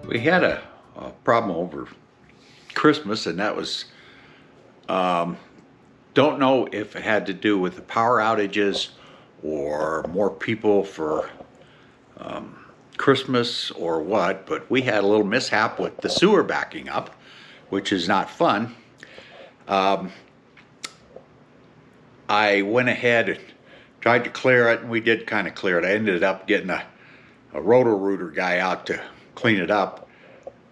We had a problem over Christmas, and that was, don't know if it had to do with the power outages or more people for Christmas or what, but we had a little mishap with the sewer backing up, which is not fun. I went ahead and tried to clear it, and we did kind of clear it. I ended up getting a roto-rooter guy out to clean it up,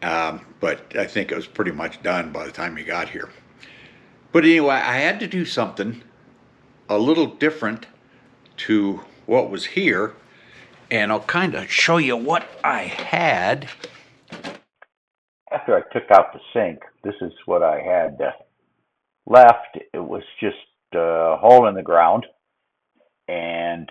but I think it was pretty much done by the time he got here. But anyway, I had to do something a little different to what was here, and I'll kind of show you what I had. After I took out the sink, this is what I had left. It was just a hole in the ground, and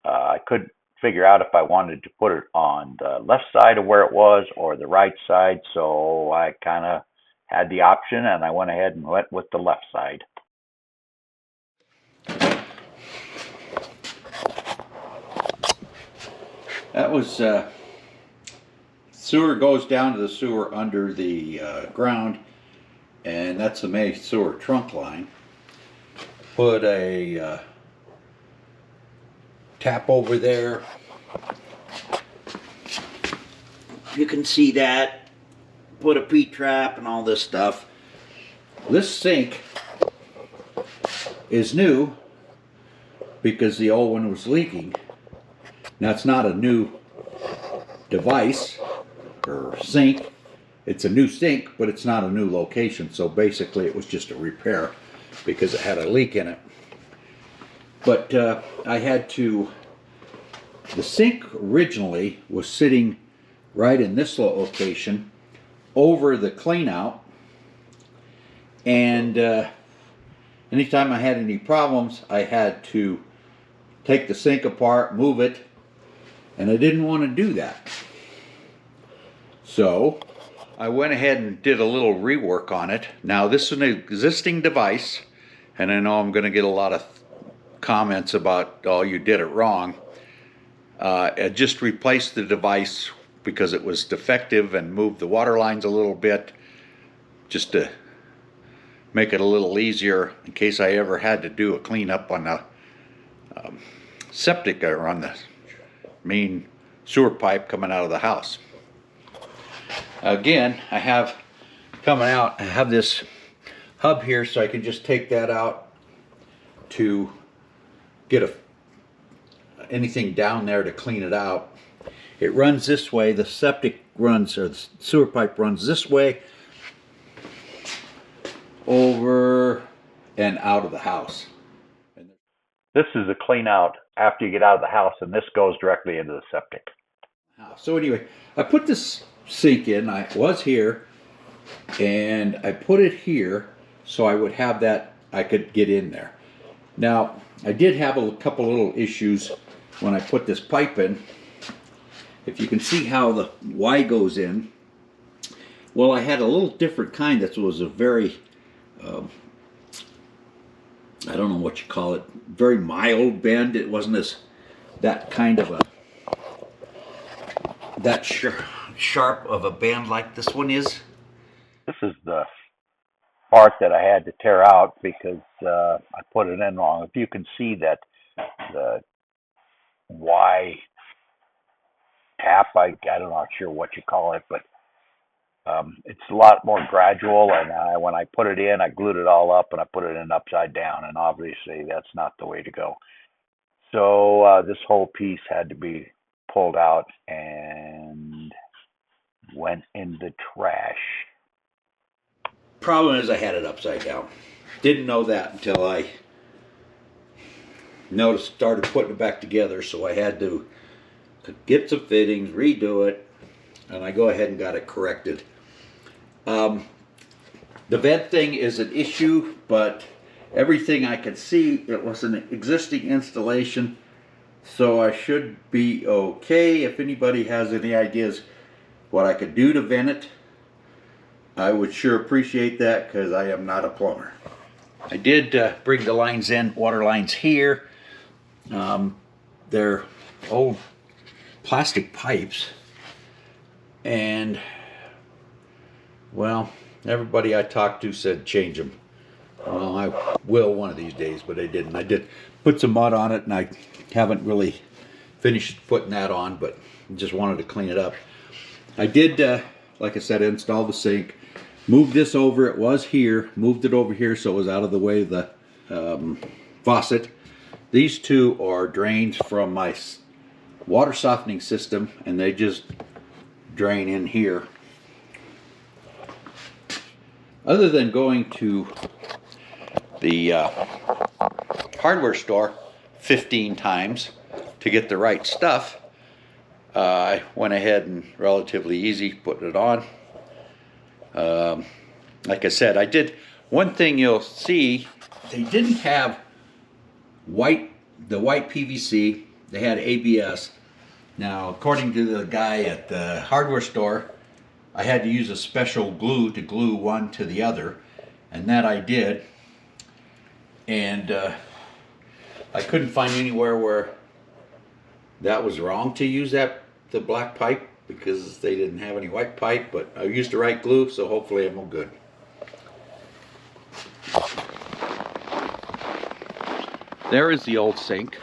I couldn't figure out if I wanted to put it on the left side of where it was or the right side, so I kind of had the option, and I went ahead and went with the left side. That was sewer goes down to the sewer under the ground, and that's the main sewer trunk line. Put a tap over there. You can see that. Put a P-trap and all this stuff. This sink is new because the old one was leaking. Now it's not a new device or sink. It's a new sink, but it's not a new location. So basically it was just a repair because it had a leak in it. But I had to, the sink originally was sitting right in this location over the clean out, and anytime I had any problems I had to take the sink apart, move it, and I didn't want to do that. So I went ahead and did a little rework on it. Now this is an existing device, and I know I'm going to get a lot of comments about, oh, you did it wrong. I just replaced the device because it was defective and moved the water lines a little bit just to make it a little easier in case I ever had to do a cleanup on the septic or on the main sewer pipe coming out of the house. Again, I have coming out, I have this hub here so I can just take that out to get anything down there to clean it out. It runs this way, the septic runs, or the sewer pipe runs this way, over and out of the house. This is a clean out after you get out of the house, and this goes directly into the septic. So anyway, I put this sink in. I was here, and I put it here so I would have that, I could get in there. Now, I did have a couple little issues when I put this pipe in. If you can see how the Y goes in, well, I had a little different kind that was a very, I don't know what you call it, very mild bend. It wasn't that kind of that sharp of a bend like this one is. This is the part that I had to tear out because I put it in wrong. If you can see that the Y tap, I'm not sure what you call it, but it's a lot more gradual, and when I put it in, I glued it all up and I put it in upside down, and obviously that's not the way to go. So this whole piece had to be pulled out and went in the trash. Problem is I had it upside down. Didn't know that until I started putting it back together, so I had to get some fittings, redo it, and I go ahead and got it corrected. The vent thing is an issue, but everything I could see, it was an existing installation, so I should be okay. If anybody has any ideas what I could do to vent it, I would sure appreciate that, because I am not a plumber. I did bring the lines in, water lines here. They're old plastic pipes, and Well, everybody I talked to said change them. Well, I will one of these days, but I didn't. I did put some mud on it, and I haven't really finished putting that on, but just wanted to clean it up. I did, like I said, install the sink, moved this over. It was here, moved it over here so it was out of the way of the faucet. These two are drains from my water softening system, and they just drain in here. Other than going to the hardware store 15 times to get the right stuff, I went ahead and relatively easy putting it on. Like I said, I did one thing you'll see, they didn't have the white PVC, they had ABS. Now, according to the guy at the hardware store, I had to use a special glue to glue one to the other, and that I did. And I couldn't find anywhere where that was wrong to use the black pipe, because they didn't have any white pipe, but I used the right glue, so hopefully I'm all good. There is the old sink,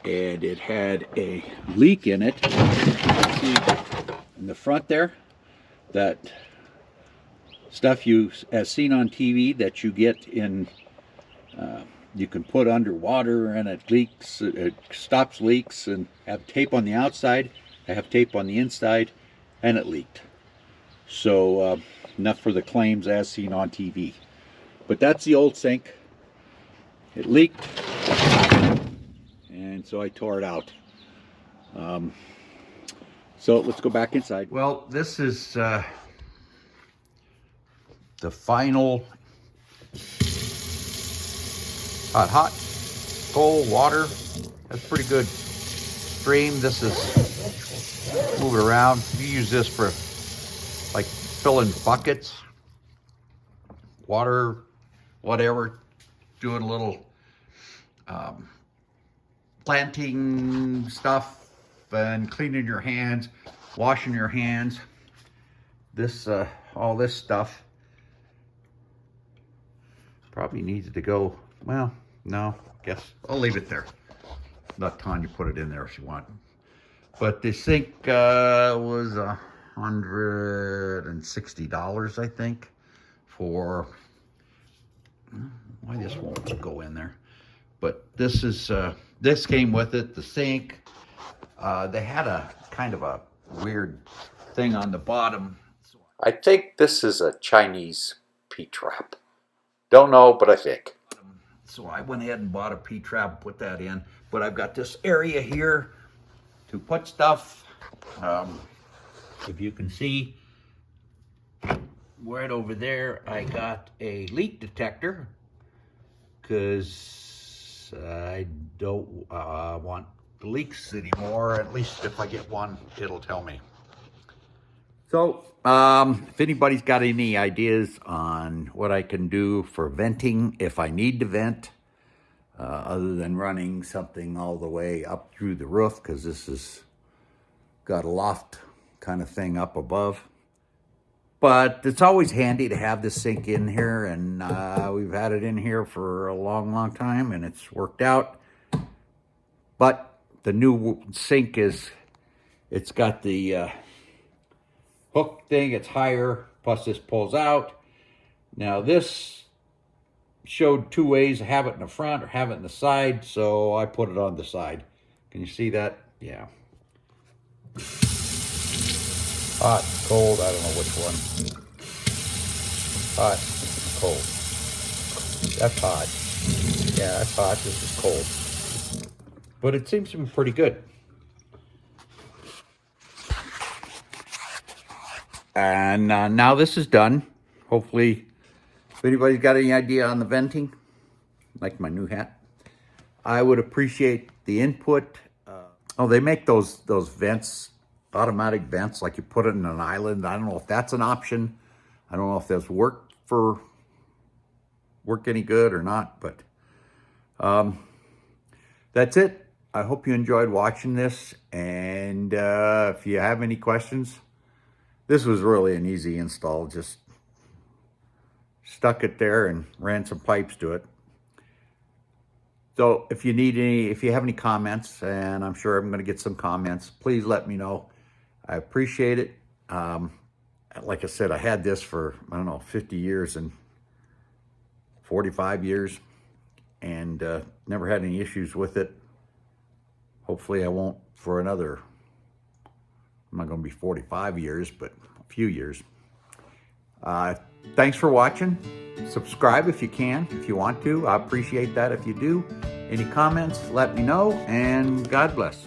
and it had a leak in it. See in the front there, that stuff you as seen on TV that you get in, you can put underwater and it leaks, it stops leaks, and have tape on the outside. I have tape on the inside, and it leaked. So enough for the claims as seen on TV. But that's the old sink. It leaked, and so I tore it out. So let's go back inside. Well, this is the final hot, cold water. That's pretty good stream. This is, move it around. You use this for like filling buckets, water, whatever, doing a little planting stuff and cleaning your hands, washing your hands. This, all this stuff probably needs to go, well, no, guess I'll leave it there. Let Tanya put it in there if you want. But the sink was $160, I think, for, why this won't go in there. But this is, this came with it, the sink. They had a kind of a weird thing on the bottom. I think this is a Chinese P-trap. Don't know, but I think. So I went ahead and bought a P-trap, put that in. But I've got this area here to put stuff. If you can see, right over there, I got a leak detector, because I don't want the leaks anymore. At least if I get one, it'll tell me. So if anybody's got any ideas on what I can do for venting, if I need to vent, other than running something all the way up through the roof, because this has got a loft kind of thing up above. But it's always handy to have this sink in here, and we've had it in here for a long, long time, and it's worked out. But the new sink it's got the hook thing, it's higher, plus this pulls out. Now this showed two ways to have it in the front or have it in the side, so I put it on the side. Can you see that? Yeah. Hot, cold, I don't know which one. Hot, cold. That's hot. Yeah, that's hot, this is cold. But it seems to be pretty good. And now this is done. Hopefully, if anybody's got any idea on the venting, like my new hat, I would appreciate the input. Oh, they make those vents, automatic vents, like you put it in an island. I don't know if that's an option. I don't know if that's work any good or not, but that's it. I hope you enjoyed watching this, and if you have any questions, This was really an easy install. Just stuck it there and ran some pipes to it. So if you have any comments, and I'm sure I'm going to get some comments, please let me know. I appreciate it. Like I said, I had this for, I don't know, 50 years and 45 years, and never had any issues with it. Hopefully I won't for another, I'm not going to be 45 years, but a few years. Thanks for watching. Subscribe if you can, if you want to. I appreciate that if you do. Any comments, let me know, and God bless.